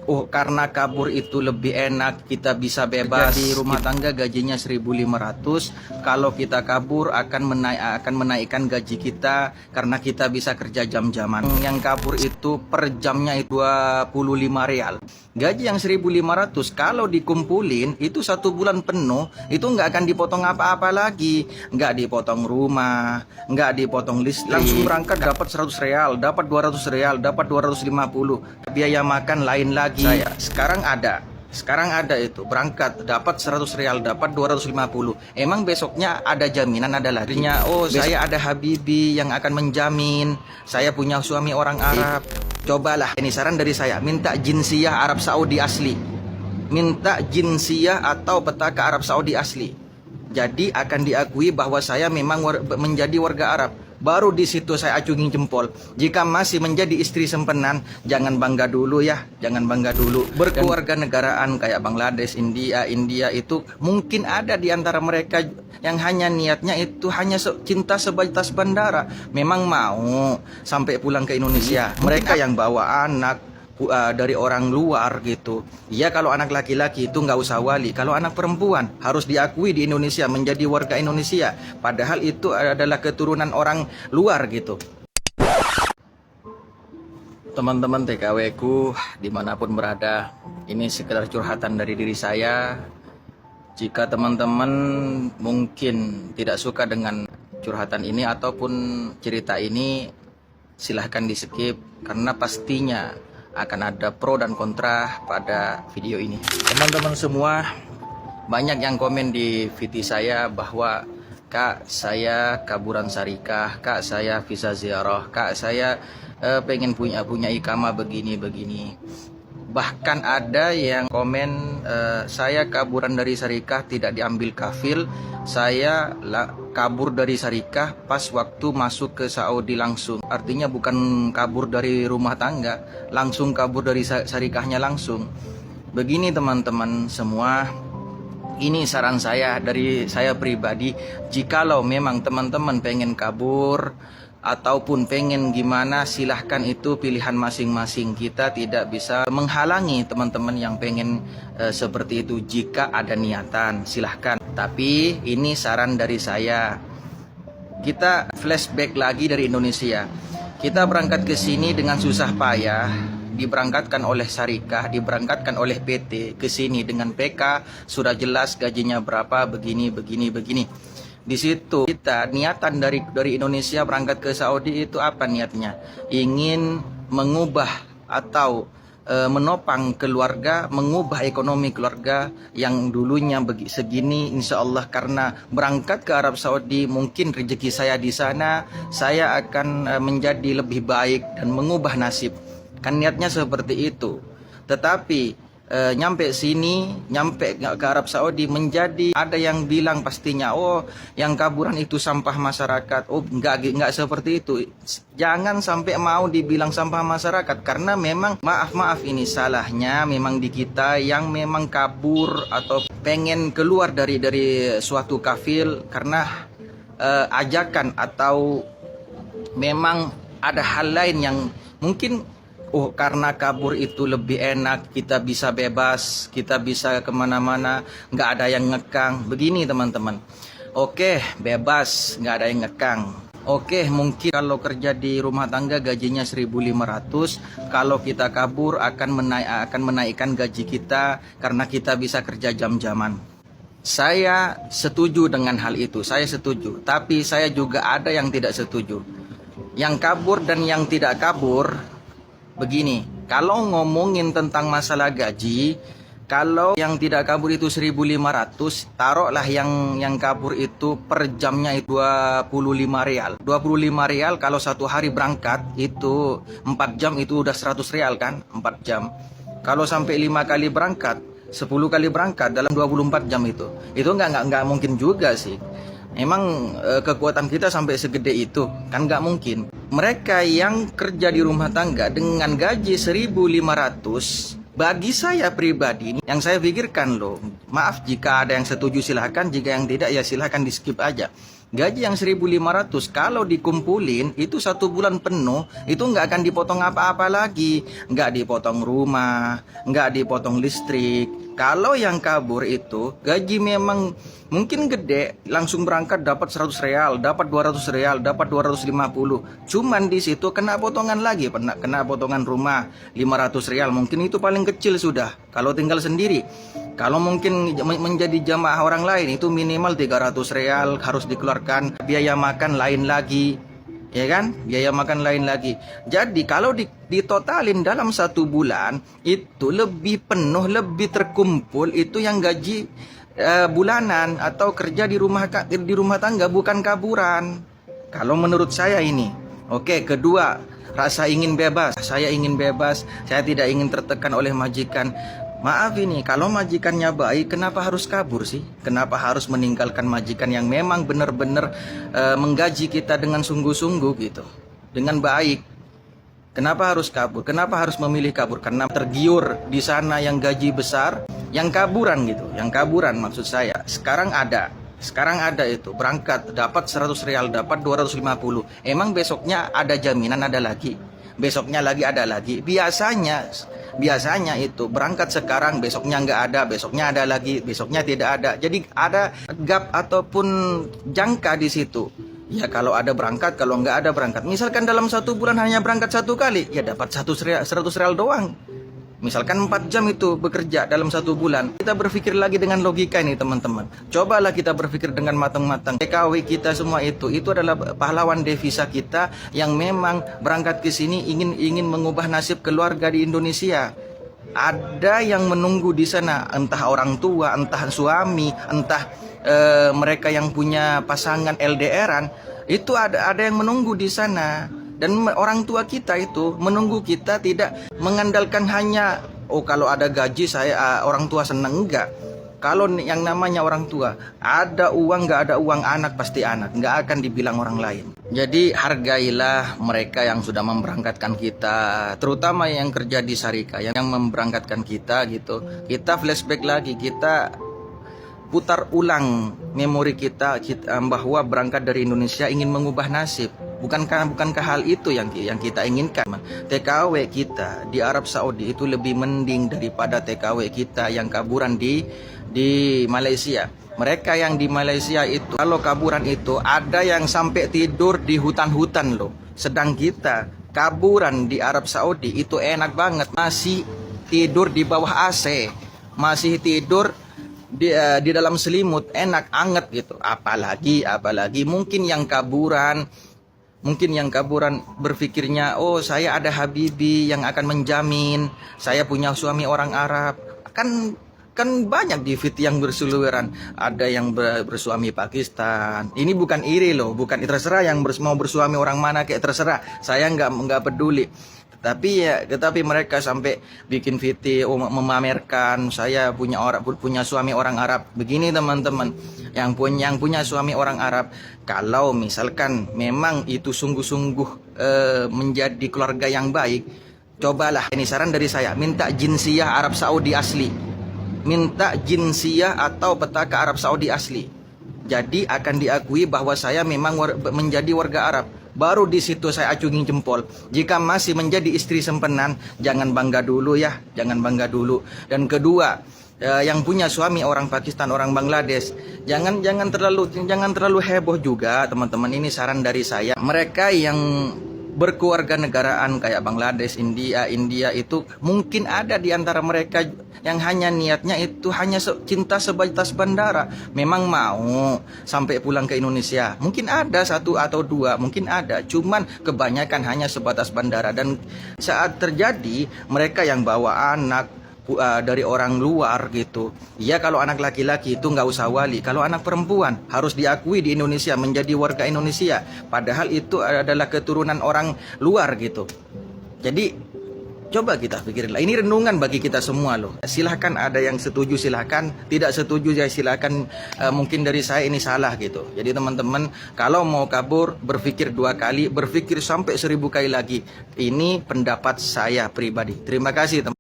Oh, karena kabur itu lebih enak, kita bisa bebas. Di rumah tangga gajinya 1.500. Kalau kita kabur akan menaikkan gaji kita karena kita bisa kerja jam-jaman. Yang kabur itu per jamnya itu 25 real. Gaji yang 1.500 kalau dikumpulin itu 1 bulan penuh itu nggak akan dipotong apa-apa lagi. Nggak dipotong rumah, nggak dipotong listrik. Langsung berangkat dapat 100 real, dapat 200 real, dapat 250. Biaya makan lain lagi. Sekarang ada itu berangkat dapat 100 real, dapat 250. Emang besoknya ada jaminan ada lagi. Saya ada habibi yang akan menjamin. Saya punya suami orang Arab. Cobalah, ini saran dari saya, minta jinsiyah Arab Saudi asli. Minta jinsiyah atau petaka Arab Saudi asli. Jadi akan diakui bahwa saya memang menjadi warga Arab. Baru di situ saya acungin jempol. Jika masih menjadi istri sempenan, jangan bangga dulu ya, jangan bangga dulu. Berkeluarga negaraan kayak Bangladesh, India itu mungkin ada di antara mereka yang hanya niatnya itu hanya cinta sebatas bandara. Memang mau sampai pulang ke Indonesia. Mereka yang bawa anak dari orang luar gitu. Ya kalau anak laki-laki itu nggak usah wali. Kalau anak perempuan harus diakui di Indonesia menjadi warga Indonesia. Padahal itu adalah keturunan orang luar gitu. Teman-teman TKW ku dimanapun berada, ini sekedar curhatan dari diri saya. Jika teman-teman mungkin tidak suka dengan curhatan ini ataupun cerita ini, silahkan di skip karena pastinya akan ada pro dan kontra pada video ini. Teman-teman semua, banyak yang komen di VT saya bahwa Kak, saya kaburan syarikah, Kak, saya visa ziarah, Kak, saya pengen punya ikamah begini. Bahkan ada yang komen, saya kaburan dari syarikah tidak diambil kafil, saya kabur dari syarikah pas waktu masuk ke Saudi langsung. Artinya bukan kabur dari rumah tangga, langsung kabur dari syarikahnya langsung. Begini teman-teman semua, ini saran saya dari saya pribadi. Jikalau memang teman-teman pengen kabur ataupun pengen gimana, silahkan, itu pilihan masing-masing. Kita tidak bisa menghalangi teman-teman yang pengen seperti itu. Jika ada niatan, silahkan. Tapi ini saran dari saya. Kita flashback lagi dari Indonesia. Kita berangkat ke sini dengan susah payah, diberangkatkan oleh syarikah, diberangkatkan oleh PT ke sini dengan PK, sudah jelas gajinya berapa, begini. Di situ kita niatan dari Indonesia berangkat ke Saudi itu apa niatnya? Ingin mengubah atau menopang keluarga, mengubah ekonomi keluarga yang dulunya segini, insya Allah. Karena berangkat ke Arab Saudi, mungkin rezeki saya di sana, saya akan menjadi lebih baik dan mengubah nasib. Kan niatnya seperti itu. Tetapi nyampe ke Arab Saudi menjadi ada yang bilang pastinya, oh yang kaburan itu sampah masyarakat. Oh enggak seperti itu. Jangan sampai mau dibilang sampah masyarakat, karena memang maaf ini salahnya memang di kita yang memang kabur atau pengen keluar dari suatu kafil karena ajakan atau memang ada hal lain yang mungkin. Oh, karena kabur itu lebih enak, kita bisa bebas, kita bisa kemana-mana, nggak ada yang ngekang. Begini teman-teman. Oke, bebas, nggak ada yang ngekang. Oke, mungkin kalau kerja di rumah tangga gajinya 1.500, kalau kita kabur akan menaikkan gaji kita karena kita bisa kerja jam-jaman. Saya setuju dengan hal itu, saya setuju. Tapi saya juga ada yang tidak setuju. Yang kabur dan yang tidak kabur. Begini, kalau ngomongin tentang masalah gaji, kalau yang tidak kabur itu 1.500, taruhlah yang kabur itu per jamnya itu 25 real. 25 real kalau satu hari berangkat itu 4 jam itu udah 100 real kan, 4 jam. Kalau sampai 5 kali berangkat, 10 kali berangkat dalam 24 jam itu nggak mungkin juga sih. Emang kekuatan kita sampai segede itu? Kan nggak mungkin. Mereka yang kerja di rumah tangga dengan gaji 1.500, bagi saya pribadi, yang saya pikirkan loh, maaf jika ada yang setuju silahkan, jika yang tidak ya silahkan di skip aja. Gaji yang 1.500 kalau dikumpulin itu 1 bulan penuh itu nggak akan dipotong apa-apa lagi, nggak dipotong rumah, nggak dipotong listrik. Kalau yang kabur itu gaji memang mungkin gede, langsung berangkat dapat 100 real, dapat 200 real, dapat 250. Cuman di situ kena potongan lagi, kena potongan rumah 500 real, mungkin itu paling kecil sudah kalau tinggal sendiri. Kalau mungkin menjadi jamaah orang lain itu minimal 300 real harus dikeluarkan, biaya makan lain lagi, ya kan? Biaya makan lain lagi. Jadi kalau ditotalin dalam 1 bulan itu lebih penuh, lebih terkumpul itu yang gaji bulanan atau kerja di rumah tangga, bukan kaburan. Kalau menurut saya ini. Oke, kedua, rasa ingin bebas. Saya ingin bebas, saya tidak ingin tertekan oleh majikan. Maaf ini, kalau majikannya baik, kenapa harus kabur sih? Kenapa harus meninggalkan majikan yang memang benar-benar menggaji kita dengan sungguh-sungguh gitu, dengan baik? Kenapa harus kabur? Kenapa harus memilih kabur? Karena tergiur di sana yang gaji besar, yang kaburan gitu, yang kaburan maksud saya. Sekarang ada itu berangkat dapat 100 real, dapat 250. Emang besoknya ada jaminan ada lagi? Besoknya lagi ada lagi. Biasanya itu berangkat sekarang, besoknya nggak ada, besoknya ada lagi, besoknya tidak ada. Jadi ada gap ataupun jangka di situ. Ya kalau ada berangkat, kalau nggak ada berangkat. Misalkan dalam 1 bulan hanya berangkat 1 kali, ya dapat 100 real doang. Misalkan 4 jam itu bekerja dalam 1 bulan. Kita berpikir lagi dengan logika ini teman-teman. Cobalah kita berpikir dengan matang-matang. TKW kita semua itu adalah pahlawan devisa kita yang memang berangkat ke sini ingin mengubah nasib keluarga di Indonesia. Ada yang menunggu di sana, entah orang tua, entah suami, entah mereka yang punya pasangan LDRan, itu ada yang menunggu di sana. Dan orang tua kita itu menunggu kita tidak mengandalkan hanya, oh kalau ada gaji saya orang tua senang, enggak. Kalau yang namanya orang tua, ada uang nggak ada uang, anak pasti anak, nggak akan dibilang orang lain. Jadi hargailah mereka yang sudah memberangkatkan kita, terutama yang kerja di Sarika, yang memberangkatkan kita gitu. Kita flashback lagi, kita putar ulang memori kita bahwa berangkat dari Indonesia ingin mengubah nasib. Bukankah hal itu yang kita inginkan? TKW kita di Arab Saudi itu lebih mending daripada TKW kita yang kaburan di Malaysia. Mereka yang di Malaysia itu kalau kaburan itu ada yang sampai tidur di hutan-hutan loh. Sedang kita kaburan di Arab Saudi itu enak banget, masih tidur di bawah AC, masih tidur di dalam selimut, enak anget gitu. Apalagi mungkin yang kaburan berpikirnya, oh saya ada habibi yang akan menjamin saya punya suami orang Arab. Kan banyak di fit yang bersuluweran, ada yang bersuami Pakistan. Ini bukan iri loh, bukan, terserah yang mau bersuami orang mana kayak terserah, saya nggak peduli. Tetapi mereka sampai bikin VT memamerkan saya punya suami orang Arab. Begini teman-teman, yang punya suami orang Arab, kalau misalkan memang itu sungguh-sungguh menjadi keluarga yang baik, cobalah, ini saran dari saya, minta jinsiyah Arab Saudi asli, minta jinsiyah atau petaka Arab Saudi asli. Jadi akan diakui bahwa saya memang menjadi warga Arab. Baru di situ saya acungin jempol. Jika masih menjadi istri sempenan, jangan bangga dulu ya, jangan bangga dulu. Dan kedua, yang punya suami orang Pakistan, orang Bangladesh, jangan terlalu heboh juga teman-teman. Ini saran dari saya. Mereka yang berkeluarga negaraan kayak Bangladesh, India itu mungkin ada di antara mereka yang hanya niatnya itu hanya cinta sebatas bandara, memang mau sampai pulang ke Indonesia. Mungkin ada 1 atau 2, mungkin ada, cuman kebanyakan hanya sebatas bandara. Dan saat terjadi mereka yang bawa anak dari orang luar gitu. Ya kalau anak laki-laki itu nggak usah wali. Kalau anak perempuan harus diakui di Indonesia menjadi warga Indonesia. Padahal itu adalah keturunan orang luar gitu. Jadi coba kita pikirin lah. Ini renungan bagi kita semua loh. Silahkan ada yang setuju, silahkan. Tidak setuju ya silahkan. Mungkin dari saya ini salah gitu. Jadi teman-teman, kalau mau kabur berpikir 2 kali, berpikir sampai 1000 kali lagi. Ini pendapat saya pribadi. Terima kasih teman-teman.